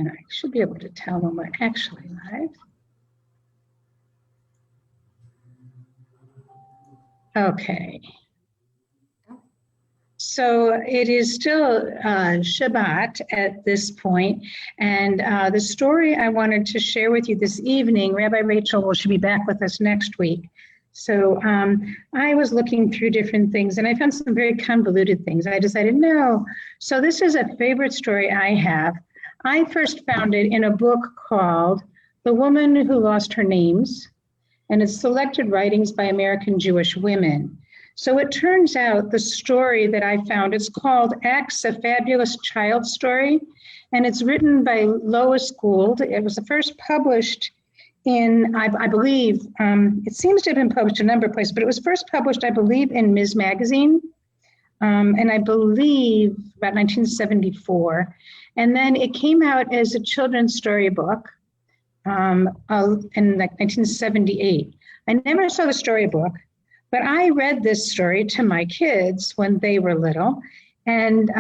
And I should be able to tell when we're actually live. Okay. So it is still Shabbat at this point, and the story I wanted to share with you this evening, Rabbi Rachel should be back with us next week. So I was looking through different things, and I found some very convoluted things. I decided, no. So this is a favorite story I have. I first found it in a book called The Woman Who Lost Her Names, and it's selected writings by American Jewish women. So it turns out the story that I found is called X, A Fabulous Child Story, and it's written by Lois Gould. It was the first published in, I believe, it seems to have been published a number of places, but it was first published, I believe, in Ms. Magazine, and I believe about 1974. And then it came out as a children's storybook in like 1978. I never saw the storybook, but I read this story to my kids when they were little. And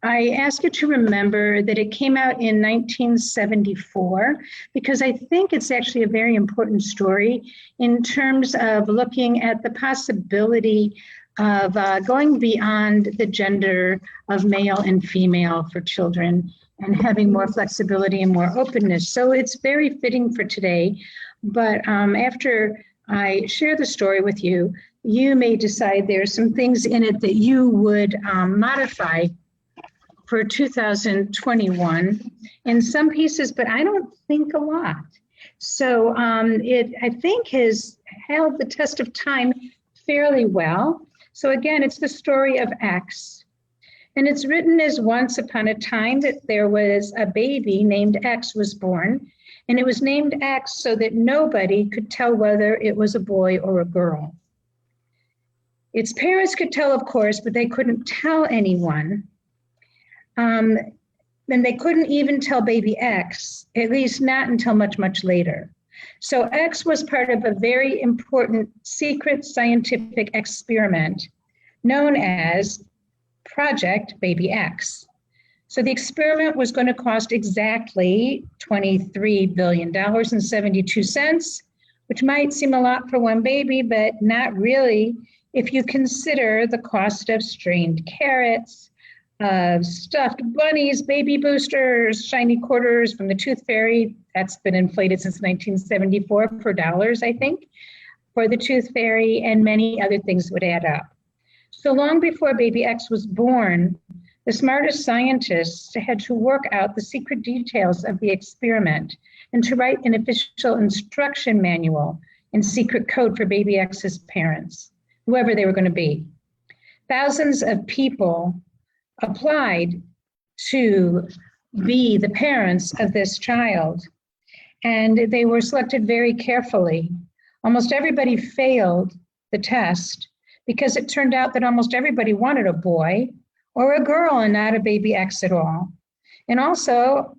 I ask you to remember that it came out in 1974, because I think it's actually a very important story in terms of looking at the possibility of going beyond the gender of male and female for children and having more flexibility and more openness. So it's very fitting for today. But after I share the story with you, you may decide there's some things in it that you would modify for 2021 in some pieces, but I don't think a lot. So it, I think, has held the test of time fairly well. So again, it's the story of X. And it's written as once upon a time that there was a baby named X was born, and it was named X so that nobody could tell whether it was a boy or a girl. Its parents could tell, of course, but they couldn't tell anyone. And they couldn't even tell baby X, at least not until much, much later. So X was part of a very important secret scientific experiment known as Project Baby X. So the experiment was going to cost exactly $23 billion and 72 cents, which might seem a lot for one baby, but not really if you consider the cost of strained carrots, stuffed bunnies, baby boosters, shiny quarters from the Tooth Fairy. That's been inflated since 1974 for dollars, I think, for the Tooth Fairy, and many other things would add up. So long before baby X was born, the smartest scientists had to work out the secret details of the experiment and to write an official instruction manual and secret code for baby X's parents, whoever they were going to be. Thousands of people applied to be the parents of this child, and they were selected very carefully. Almost everybody failed the test because it turned out that almost everybody wanted a boy or a girl and not a baby X at all. And also,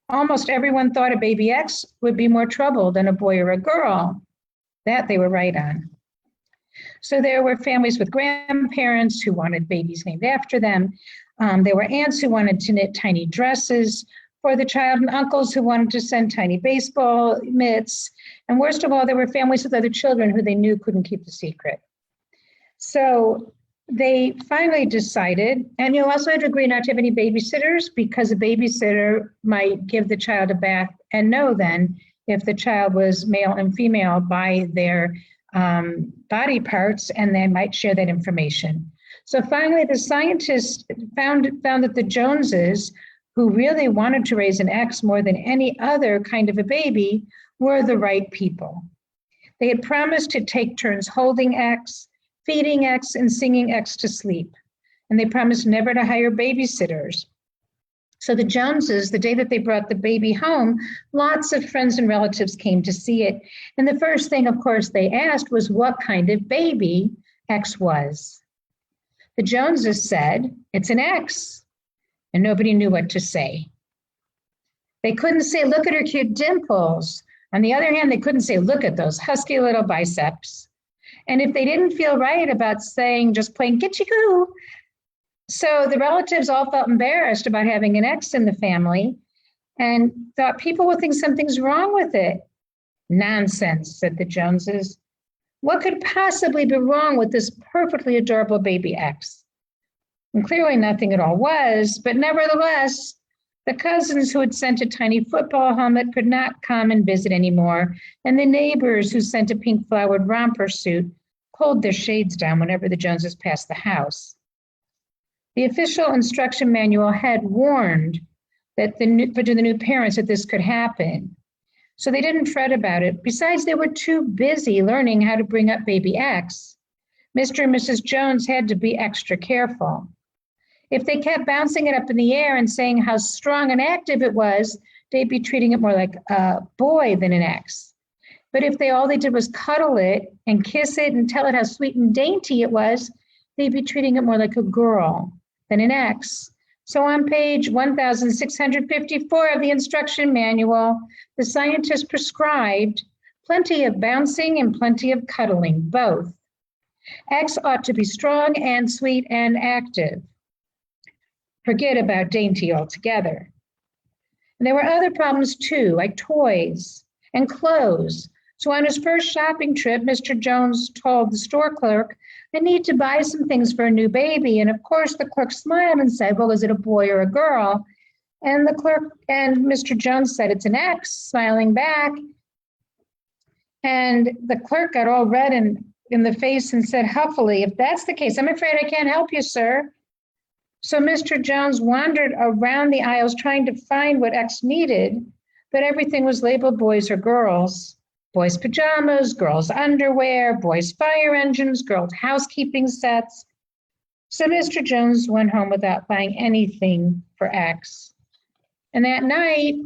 almost everyone thought a baby X would be more trouble than a boy or a girl. That they were right on. So there were families with grandparents who wanted babies named after them. There were aunts who wanted to knit tiny dresses for the child, and uncles who wanted to send tiny baseball mitts. And worst of all, there were families with other children who they knew couldn't keep the secret. So they finally decided, and you also had to agree not to have any babysitters, because a babysitter might give the child a bath and know then if the child was male and female by their body parts, and they might share that information. So finally, the scientists found that the Joneses, who really wanted to raise an X more than any other kind of a baby, were the right people. They had promised to take turns holding X, feeding X, and singing X to sleep. And they promised never to hire babysitters. So the Joneses, the day that they brought the baby home, lots of friends and relatives came to see it. And the first thing, of course, they asked was what kind of baby X was. The Joneses said, it's an X, and nobody knew what to say. They couldn't say, look at her cute dimples. On the other hand, they couldn't say, look at those husky little biceps. And if they didn't feel right about saying just plain gitchy-goo, so the relatives all felt embarrassed about having an X in the family. and thought people will think something's wrong with it. Nonsense, said the Joneses. What could possibly be wrong with this perfectly adorable baby X? And clearly nothing at all was, but nevertheless, the cousins who had sent a tiny football helmet could not come and visit anymore, and the neighbors who sent a pink flowered romper suit pulled their shades down whenever the Joneses passed the house. The official instruction manual had warned that the new parents that this could happen. So they didn't fret about it. Besides, they were too busy learning how to bring up baby X. Mr. and Mrs. Jones had to be extra careful. If they kept bouncing it up in the air and saying how strong and active it was, they'd be treating it more like a boy than an X. But if all they did was cuddle it and kiss it and tell it how sweet and dainty it was, they'd be treating it more like a girl than an X. So on page 1654 of the instruction manual, the scientists prescribed plenty of bouncing and plenty of cuddling, both. X ought to be strong and sweet and active. Forget about dainty altogether. And there were other problems too, like toys and clothes. So on his first shopping trip, Mr. Jones told the store clerk, I need to buy some things for a new baby. And of course, the clerk smiled and said, well, is it a boy or a girl? And the clerk and Mr. Jones said, it's an X, smiling back. And the clerk got all red in the face and said huffily, if that's the case, I'm afraid I can't help you, sir. So Mr. Jones wandered around the aisles trying to find what X needed, but everything was labeled boys or girls. Boys' pajamas, girls' underwear, boys' fire engines, girls' housekeeping sets. So Mr. Jones went home without buying anything for X. And that night,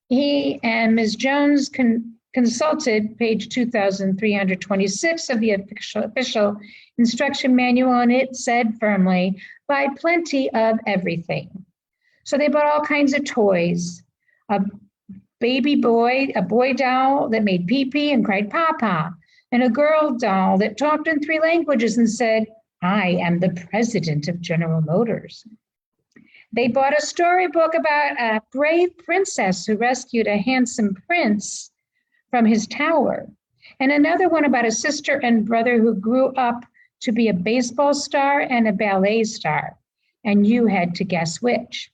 he and Ms. Jones consulted page 2326 of the official instruction manual, and it said firmly, buy plenty of everything. So they bought all kinds of toys, a baby boy, a boy doll that made pee-pee and cried papa, and a girl doll that talked in 3 languages and said, I am the president of General Motors. They bought a storybook about a brave princess who rescued a handsome prince from his tower, and another one about a sister and brother who grew up to be a baseball star and a ballet star, and you had to guess which.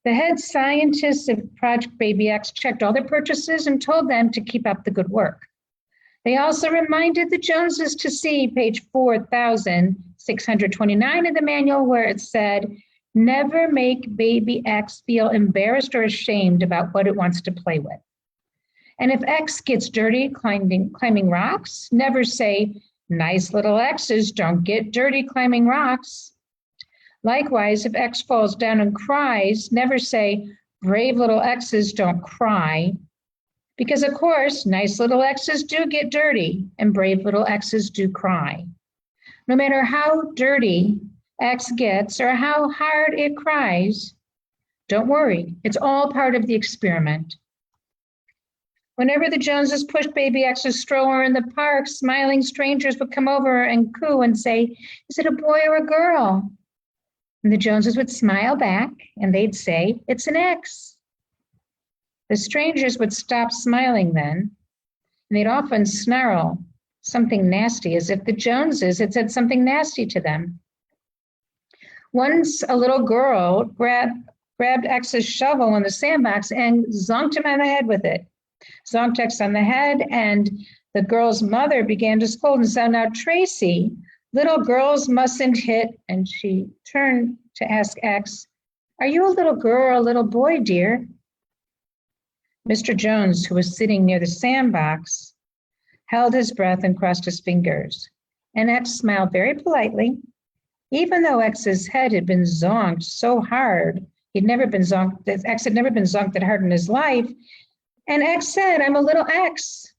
The head scientists of Project Baby X checked all their purchases and told them to keep up the good work. They also reminded the Joneses to see page 4629 of the manual, where it said, never make baby X feel embarrassed or ashamed about what it wants to play with. And if X gets dirty climbing rocks, never say, nice little X's don't get dirty climbing rocks. Likewise, if X falls down and cries, never say, brave little X's don't cry. Because of course, nice little X's do get dirty and brave little X's do cry. No matter how dirty X gets or how hard it cries, don't worry, it's all part of the experiment. Whenever the Joneses pushed baby X's stroller in the park, smiling strangers would come over and coo and say, is it a boy or a girl? And the Joneses would smile back and they'd say, it's an X. The strangers would stop smiling then, and they'd often snarl something nasty as if the Joneses had said something nasty to them. Once a little girl grabbed X's shovel in the sandbox and zonked him on the head with it. Zonked X on the head, and the girl's mother began to scold and said, now, Tracy, little girls mustn't hit. And she turned to ask X, are you a little girl or a little boy, dear? Mr. Jones, who was sitting near the sandbox, held his breath and crossed his fingers. And X smiled very politely. Even though X's head had been zonked so hard, X had never been zonked that hard in his life. And X said, I'm a little X.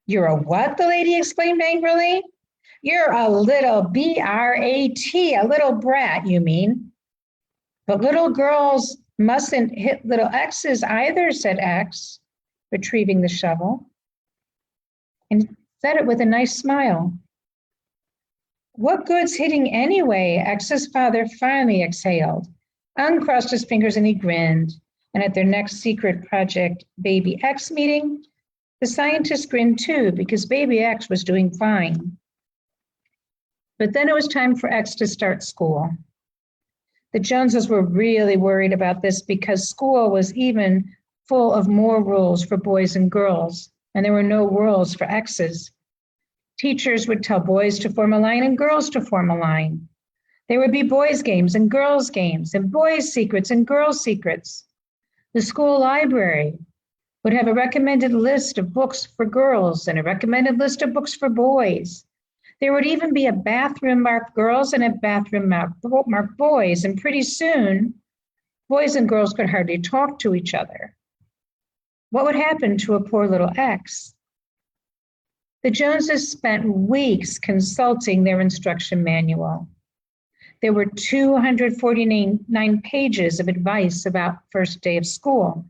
You're a what? The lady exclaimed angrily. You're a little B-R-A-T, a little brat, you mean. But little girls mustn't hit little X's either, said X, retrieving the shovel. And said it with a nice smile. What good's hitting anyway? X's father finally exhaled, uncrossed his fingers, and he grinned. And at their next secret Project Baby X meeting, the scientists grinned too because Baby X was doing fine. But then it was time for X to start school. The Joneses were really worried about this because school was even full of more rules for boys and girls, and there were no rules for X's. Teachers would tell boys to form a line and girls to form a line. There would be boys' games and girls' games, and boys' secrets and girls' secrets. The school library would have a recommended list of books for girls and a recommended list of books for boys. There would even be a bathroom marked girls and a bathroom marked boys, and pretty soon, boys and girls could hardly talk to each other. What would happen to a poor little X? The Joneses spent weeks consulting their instruction manual. There were 249 pages of advice about first day of school.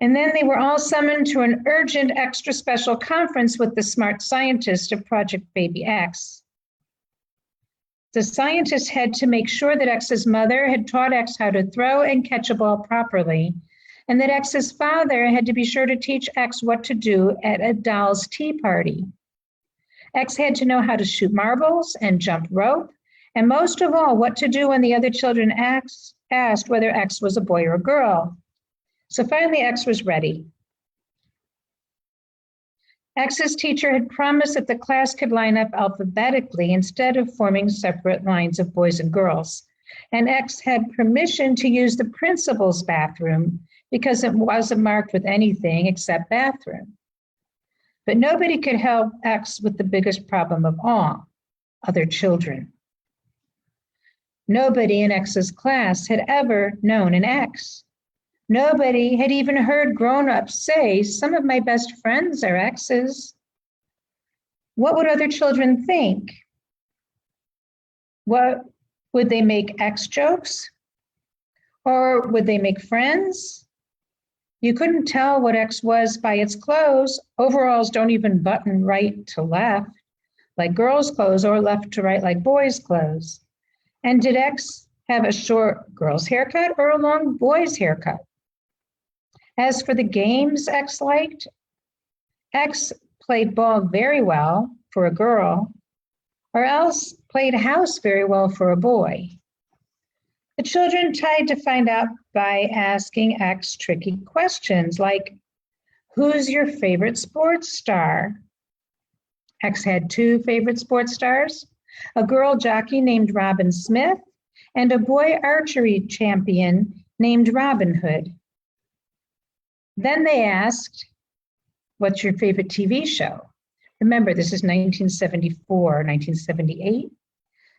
And then they were all summoned to an urgent extra special conference with the smart scientist of Project Baby X. The scientist had to make sure that X's mother had taught X how to throw and catch a ball properly, and that X's father had to be sure to teach X what to do at a doll's tea party. X had to know how to shoot marbles and jump rope, and most of all, what to do when the other children asked whether X was a boy or a girl. So finally, X was ready. X's teacher had promised that the class could line up alphabetically instead of forming separate lines of boys and girls. And X had permission to use the principal's bathroom because it wasn't marked with anything except bathroom. But nobody could help X with the biggest problem of all, other children. Nobody in X's class had ever known an X. Nobody had even heard grown-ups say, some of my best friends are X's. What would other children think? What would they make X jokes? Or would they make friends? You couldn't tell what X was by its clothes. Overalls don't even button right to left, like girls' clothes, or left to right like boys' clothes. And did X have a short girl's haircut or a long boy's haircut? As for the games X liked, X played ball very well for a girl, or else played house very well for a boy. The children tried to find out by asking X tricky questions like, who's your favorite sports star? X had two favorite sports stars, a girl jockey named Robin Smith and a boy archery champion named Robin Hood. Then they asked, what's your favorite TV show? Remember, this is 1974, 1978.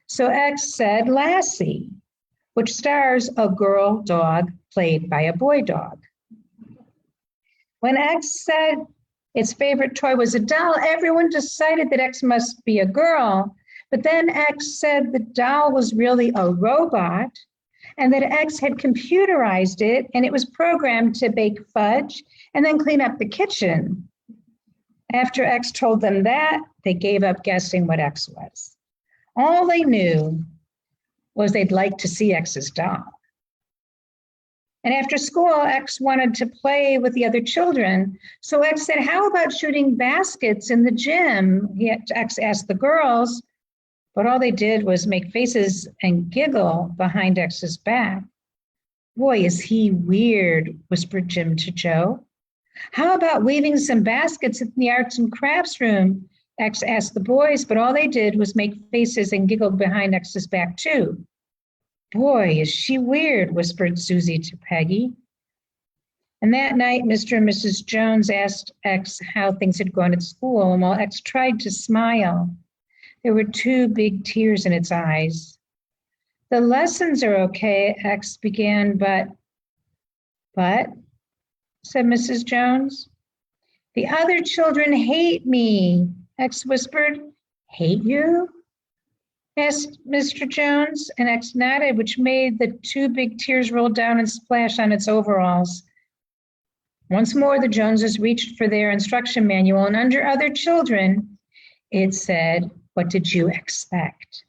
So X said Lassie, which stars a girl dog played by a boy dog. When X said its favorite toy was a doll, everyone decided that X must be a girl. But then X said the doll was really a robot, and that X had computerized it, and it was programmed to bake fudge and then clean up the kitchen. After X told them that, they gave up guessing what X was. All they knew was they'd like to see X's doll. And after school, X wanted to play with the other children. So X said, how about shooting baskets in the gym? X asked the girls, but all they did was make faces and giggle behind X's back. Boy, is he weird, whispered Jim to Joe. How about weaving some baskets in the arts and crafts room? X asked the boys, but all they did was make faces and giggled behind X's back too. Boy, is she weird, whispered Susie to Peggy. And that night, Mr. and Mrs. Jones asked X how things had gone at school, and while X tried to smile, there were two big tears in its eyes. The lessons are okay, X began, but, said Mrs. Jones. The other children hate me, X whispered. Hate you? Asked Mr. Jones, and X nodded, which made the two big tears roll down and splash on its overalls. Once more, the Joneses reached for their instruction manual, and under other children, it said, what did you expect?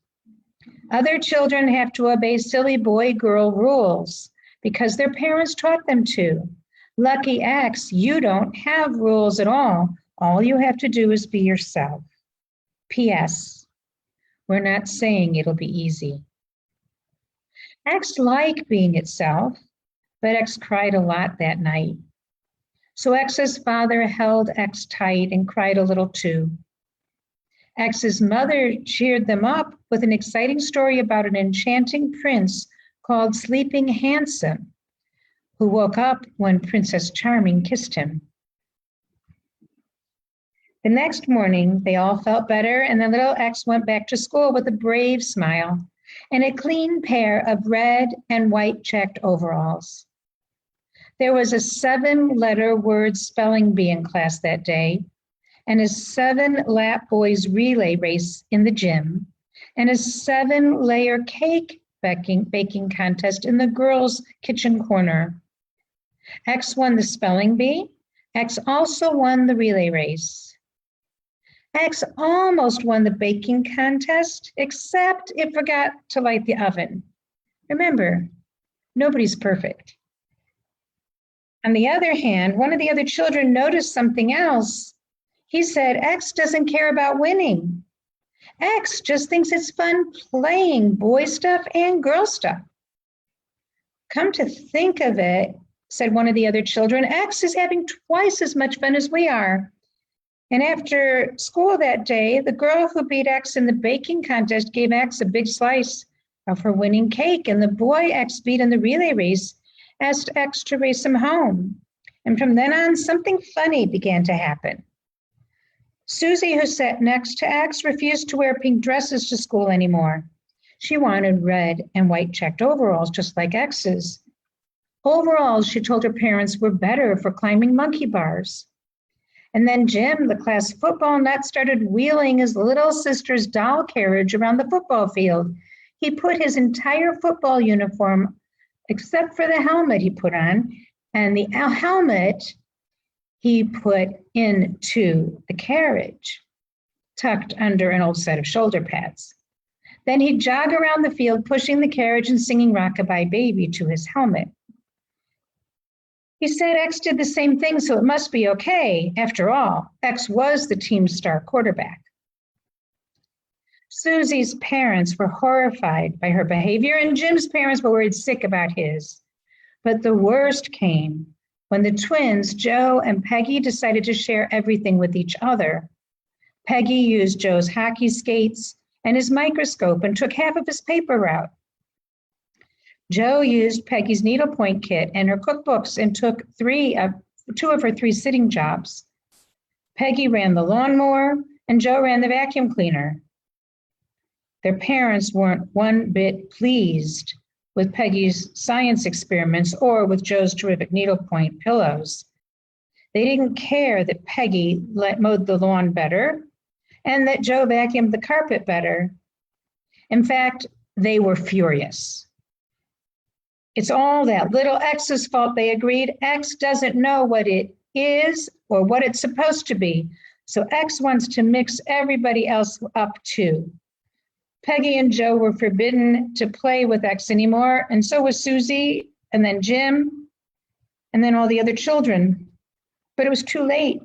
Other children have to obey silly boy-girl rules. because their parents taught them to. Lucky X, you don't have rules at all. All you have to do is be yourself. P.S. We're not saying it'll be easy. X liked being itself, but X cried a lot that night. So X's father held X tight and cried a little too. X's mother cheered them up with an exciting story about an enchanting prince called Sleeping Handsome, who woke up when Princess Charming kissed him. The next morning, they all felt better, and the little X went back to school with a brave smile and a clean pair of red and white checked overalls. There was a 7-letter word spelling bee in class that day, and a 7-lap boys relay race in the gym, and a 7-layer cake baking contest in the girls' kitchen corner. X won the spelling bee. X also won the relay race. X almost won the baking contest, except it forgot to light the oven. Remember, nobody's perfect. On the other hand, one of the other children noticed something else. He said, X doesn't care about winning. X just thinks it's fun playing boy stuff and girl stuff. Come to think of it, said one of the other children, X is having twice as much fun as we are. And after school that day, the girl who beat X in the baking contest gave X a big slice of her winning cake, and the boy X beat in the relay race asked X to race him home. And from then on, something funny began to happen. Susie, who sat next to X, refused to wear pink dresses to school anymore. She wanted red and white checked overalls, just like X's. Overalls, she told her parents, were better for climbing monkey bars. And then Jim, the class football nut, started wheeling his little sister's doll carriage around the football field. He put his entire football uniform, except for the helmet he put on, and the helmet he put into the carriage, tucked under an old set of shoulder pads. Then he'd jog around the field, pushing the carriage and singing Rockabye Baby to his helmet. He said X did the same thing, so it must be okay. After all, X was the team's star quarterback. Susie's parents were horrified by her behavior, and Jim's parents were worried sick about his. But the worst came when the twins, Joe and Peggy, decided to share everything with each other. Peggy used Joe's hockey skates and his microscope and took half of his paper route. Joe used Peggy's needlepoint kit and her cookbooks and took 2 of her 3 sitting jobs. Peggy ran the lawnmower and Joe ran the vacuum cleaner. Their parents weren't one bit pleased with Peggy's science experiments or with Joe's terrific needlepoint pillows. They didn't care that Peggy mowed the lawn better and that Joe vacuumed the carpet better. In fact, they were furious. It's all that little X's fault, they agreed. X doesn't know what it is or what it's supposed to be, so X wants to mix everybody else up too. Peggy and Joe were forbidden to play with X anymore, and so was Susie, and then Jim, and then all the other children. But it was too late.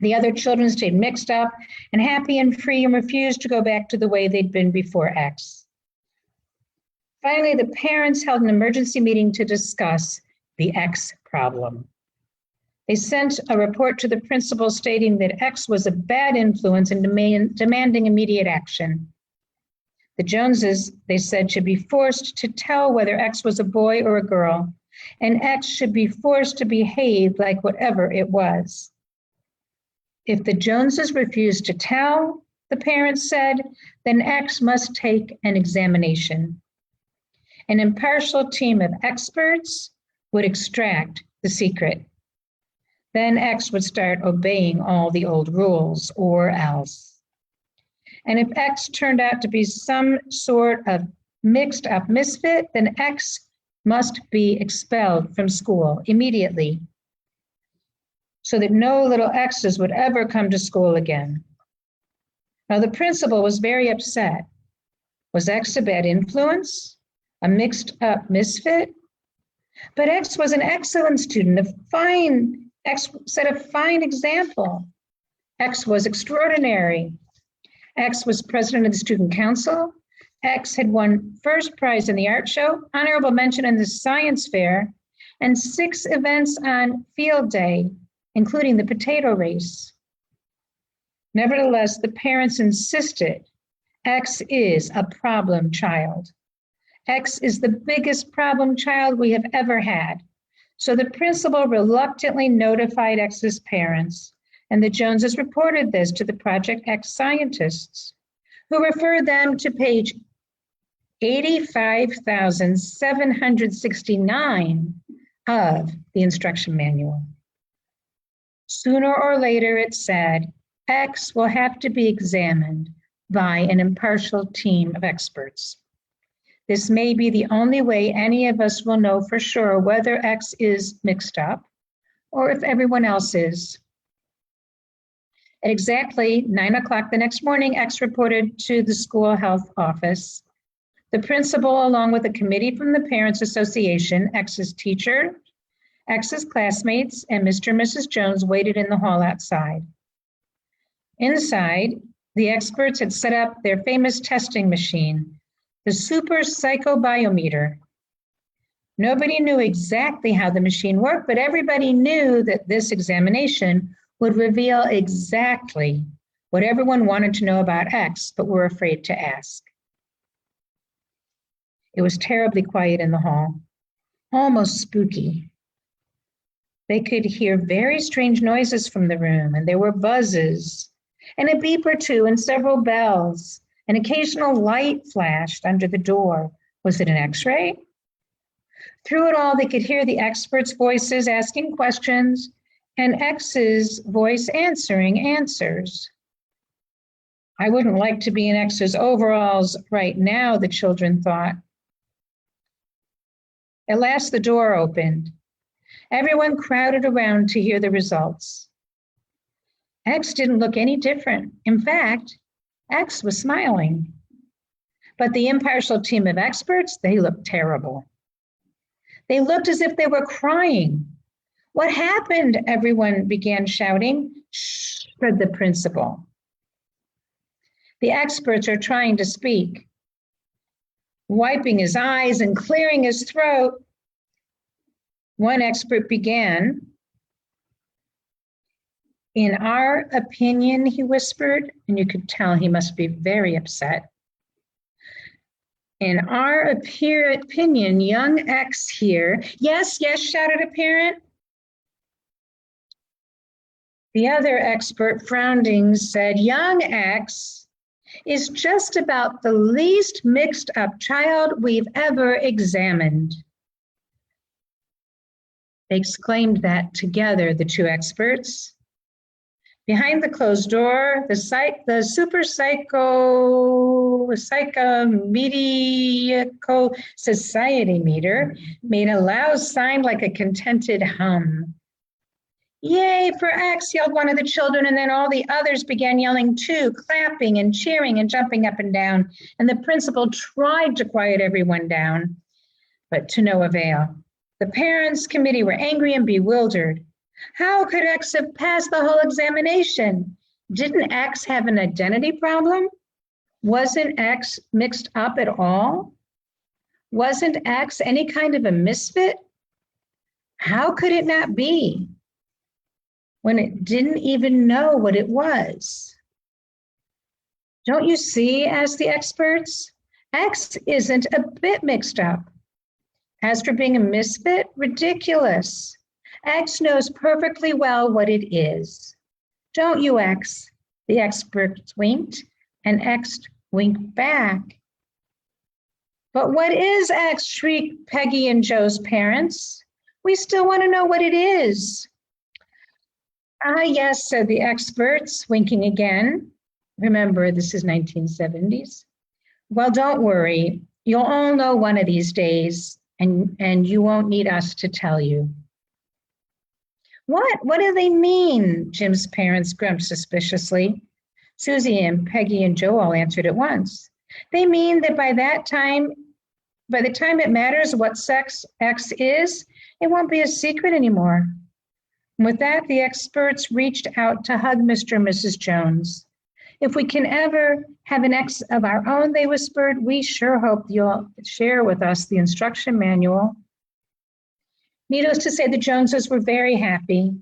The other children stayed mixed up and happy and free and refused to go back to the way they'd been before X. Finally, the parents held an emergency meeting to discuss the X problem. They sent a report to the principal stating that X was a bad influence and demanding immediate action. The Joneses, they said, should be forced to tell whether X was a boy or a girl, and X should be forced to behave like whatever it was. If the Joneses refused to tell, the parents said, then X must take an examination. An impartial team of experts would extract the secret. Then X would start obeying all the old rules, or else. And if X turned out to be some sort of mixed up misfit, then X must be expelled from school immediately so that no little X's would ever come to school again. Now, the principal was very upset. Was X a bad influence? A mixed up misfit? But X was an excellent student, X set a fine example. X was extraordinary. X was president of the student council. X had won first prize in the art show, honorable mention in the science fair, and 6 events on field day, including the potato race. Nevertheless, the parents insisted X is a problem child. X is the biggest problem child we have ever had. So the principal reluctantly notified X's parents, and the Joneses reported this to the Project X scientists, who referred them to page 85,769 of the instruction manual. Sooner or later, it said, X will have to be examined by an impartial team of experts. This may be the only way any of us will know for sure whether X is mixed up or if everyone else is. At exactly 9 o'clock the next morning, X reported to the school health office. The principal, along with a committee from the Parents Association, X's teacher, X's classmates, and Mr. and Mrs. Jones waited in the hall outside. Inside, the experts had set up their famous testing machine, the super psychobiometer. Nobody knew exactly how the machine worked, but everybody knew that this examination would reveal exactly what everyone wanted to know about X, but were afraid to ask. It was terribly quiet in the hall, almost spooky. They could hear very strange noises from the room, and there were buzzes, and a beep or two, and several bells. An occasional light flashed under the door. Was it an X-ray? Through it all, they could hear the experts' voices asking questions and X's voice answering answers. I wouldn't like to be in X's overalls right now, the children thought. At last, the door opened. Everyone crowded around to hear the results. X didn't look any different. In fact, X was smiling. But the impartial team of experts, they looked terrible. They looked as if they were crying. What happened? Everyone began shouting. Shh, said the principal. The experts are trying to speak. Wiping his eyes and clearing his throat, one expert began. In our opinion, he whispered, and you could tell he must be very upset. In our opinion, young X here. Yes, yes, shouted a parent. The other expert, frowning, said, young X is just about the least mixed up child we've ever examined. They exclaimed that together, the two experts. Behind the closed door, the super psychomedical society meter made a loud sign like a contented hum. Yay for X, yelled one of the children, and then all the others began yelling too, clapping and cheering and jumping up and down. And the principal tried to quiet everyone down, but to no avail. The parents' committee were angry and bewildered. How could X have passed the whole examination? Didn't X have an identity problem? Wasn't X mixed up at all? Wasn't X any kind of a misfit? How could it not be when it didn't even know what it was? Don't you see, asked the experts? X isn't a bit mixed up. As for being a misfit, ridiculous. X knows perfectly well what it is. Don't you, X? The experts winked, and X winked back. But what is X? Shrieked Peggy and Joe's parents. We still want to know what it is. Ah, yes, said the experts, winking again. Remember, this is 1970s. Well, don't worry. You'll all know one of these days, and you won't need us to tell you. What do they mean? Jim's parents grumped suspiciously. Susie and Peggy and Joe all answered at once. They mean that by that time, by the time it matters what sex X is, it won't be a secret anymore. And with that, the experts reached out to hug Mr. and Mrs. Jones. If we can ever have an X of our own, they whispered, we sure hope you'll share with us the instruction manual. Needless to say, the Joneses were very happy.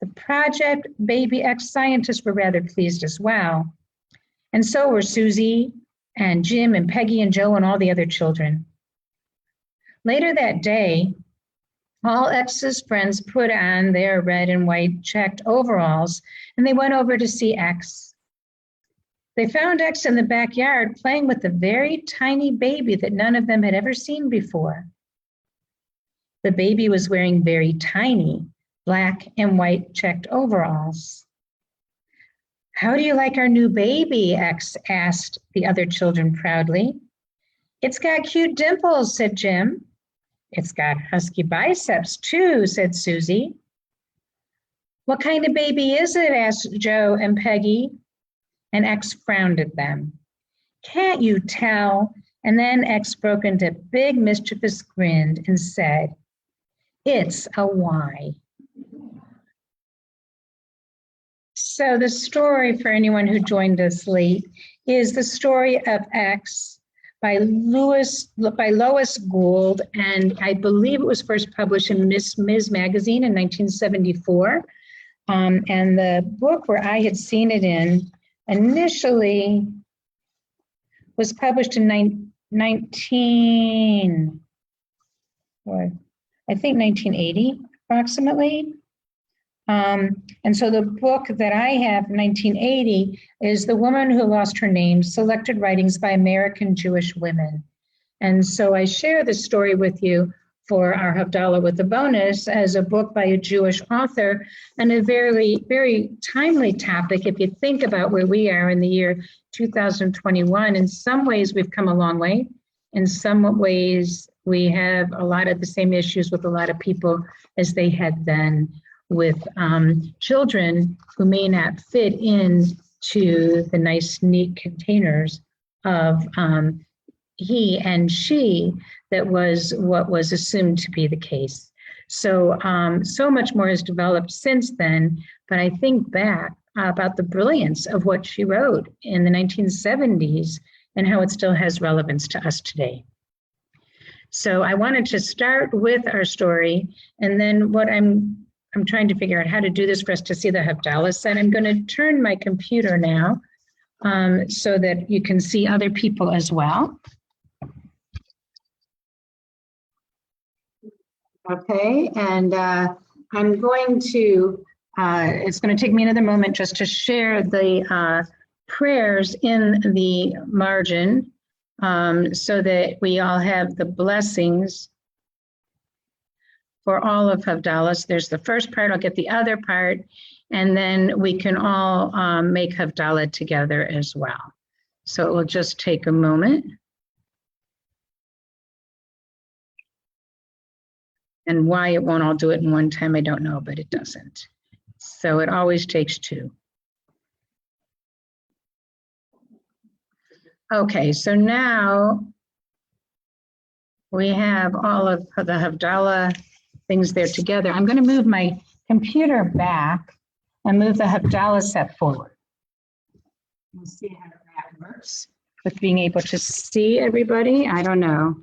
The Project Baby X scientists were rather pleased as well. And so were Susie and Jim and Peggy and Joe and all the other children. Later that day, all X's friends put on their red and white checked overalls, and they went over to see X. They found X in the backyard playing with a very tiny baby that none of them had ever seen before. The baby was wearing very tiny black and white checked overalls. How do you like our new baby? X asked the other children proudly. It's got cute dimples, said Jim. It's got husky biceps too, said Susie. What kind of baby is it? Asked Joe and Peggy. And X frowned at them. Can't you tell? And then X broke into a big mischievous grin and said, it's a Y. So the story, for anyone who joined us late, is the story of X by Lois Gould, and I believe it was first published in Ms. magazine in 1974. And the book where I had seen it in initially was published in 1980, approximately. And so the book that I have, 1980, is The Woman Who Lost Her Name, Selected Writings by American Jewish Women. And so I share this story with you for our Havdalah with a bonus as a book by a Jewish author and a very, very timely topic if you think about where we are in the year 2021. In some ways, we've come a long way. In some ways, we have a lot of the same issues with a lot of people as they had then, with children who may not fit into the nice, neat containers of he and she that was what was assumed to be the case. So, so much more has developed since then, but I think back about the brilliance of what she wrote in the 1970s and how it still has relevance to us today. So I wanted to start with our story, and then what I'm trying to figure out how to do this for us to see the Havdalah set. I'm going to turn my computer now so that you can see other people as well. Okay, and I'm going to, it's going to take me another moment just to share the prayers in the margin so that we all have the blessings for all of Havdalah. So there's the first part, I'll get the other part, and then we can all make Havdalah together as well. So it will just take a moment. And why it won't all do it in one time, I don't know, but it doesn't. So it always takes two. Okay, so now we have all of the Havdalah things there together. I'm going to move my computer back and move the Havdalah set forward. We'll see how that works with being able to see everybody. I don't know.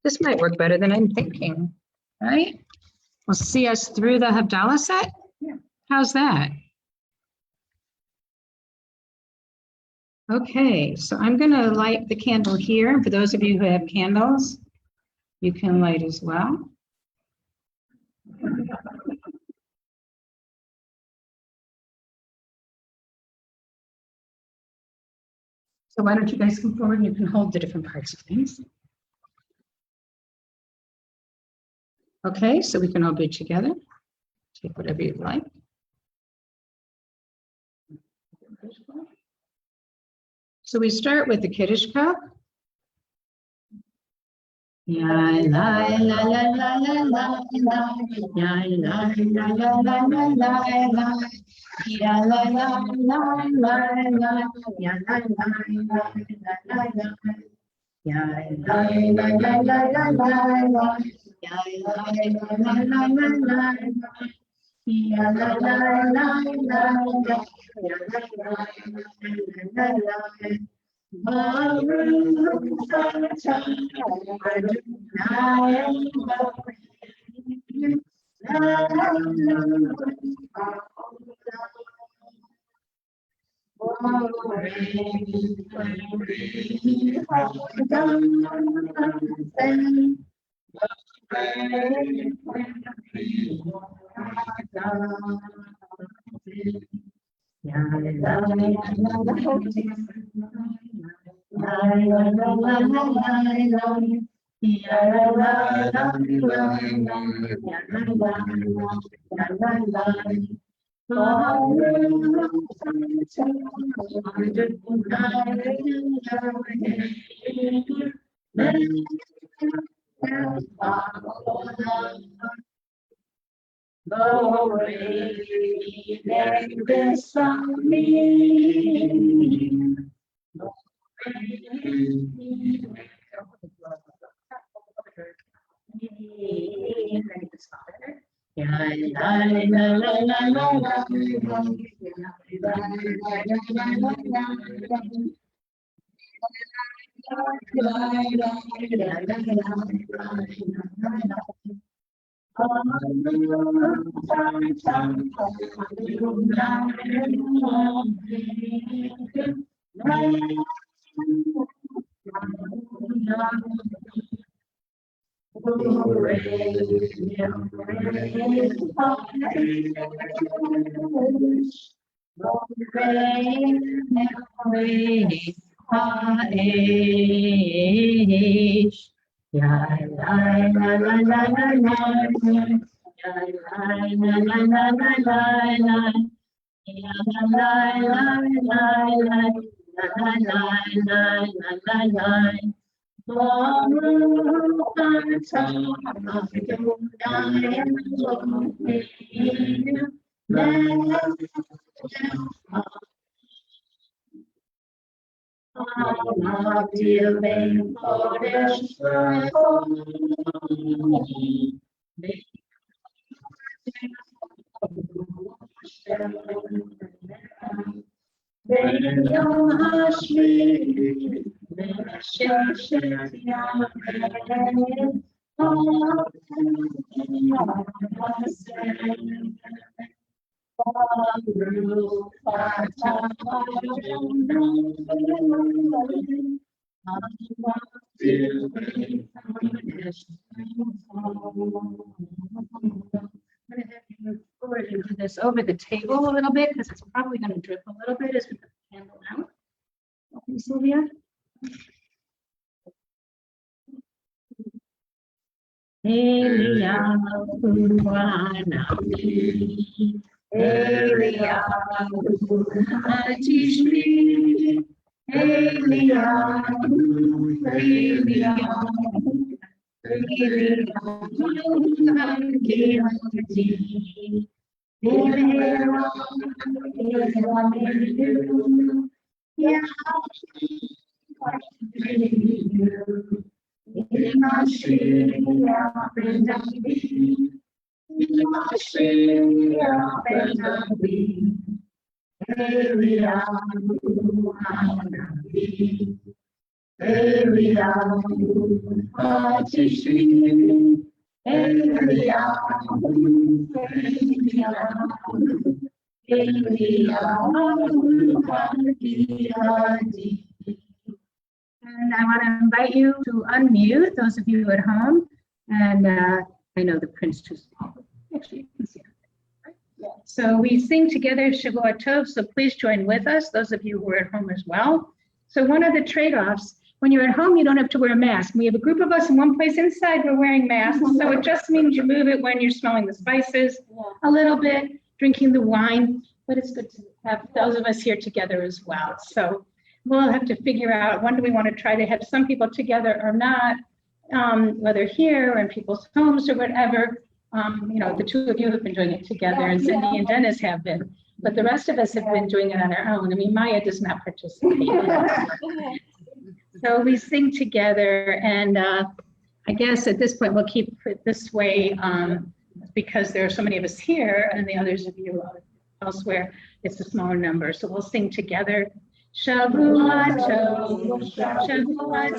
This might work better than I'm thinking, right? We'll see us through the Havdalah set. Yeah. How's that? Okay, so I'm going to light the candle here. For those of you who have candles, you can light as well. So why don't you guys come forward and you can hold the different parts of things. Okay, so we can all be together. Take whatever you'd like. So we start with the Kiddush cup. Ya la la la la la la la, ya la la la la la la la, ya la la la la la, ya la la la la la la. Ya la la la la la la la. Ya la la la la la la la. Ya la la la la la. Ya la la la la la. Baru saja Adonai do this over the table a little bit because it's probably going to drip a little bit as we put the candle out. Okay, Sylvia. And I want to invite you to unmute, those of you at home. And I know the print's too small. Actually, you can see it. Right? So we sing together Shavua Tov, so please join with us, those of you who are at home as well. So one of the trade-offs, when you're at home, you don't have to wear a mask. We have a group of us in one place inside, we're wearing masks. So it just means you move it when you're smelling the spices a little bit, drinking the wine. But it's good to have those of us here together as well. So we'll have to figure out when do we want to try to have some people together or not, whether here or in people's homes or whatever. You know, the two of you have been doing it together, and Cindy and Dennis have been, but the rest of us have been doing it on our own. I mean, Maya does not participate. So we sing together, and I guess at this point we'll keep it this way because there are so many of us here and the others of you elsewhere. It's a smaller number, so we'll sing together. Shavuot, Shavuot,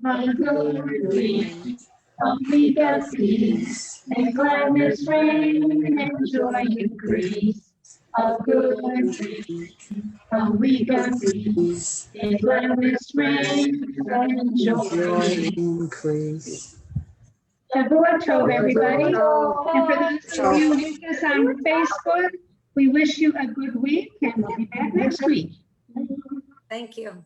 Shavuot, we got peace and gladness reign and joy increase. A good we got peace and gladness reign and joy increase. Shavuot Tov, everybody. And for those of you with us on Facebook, we wish you a good week and we'll be back next week. Thank you.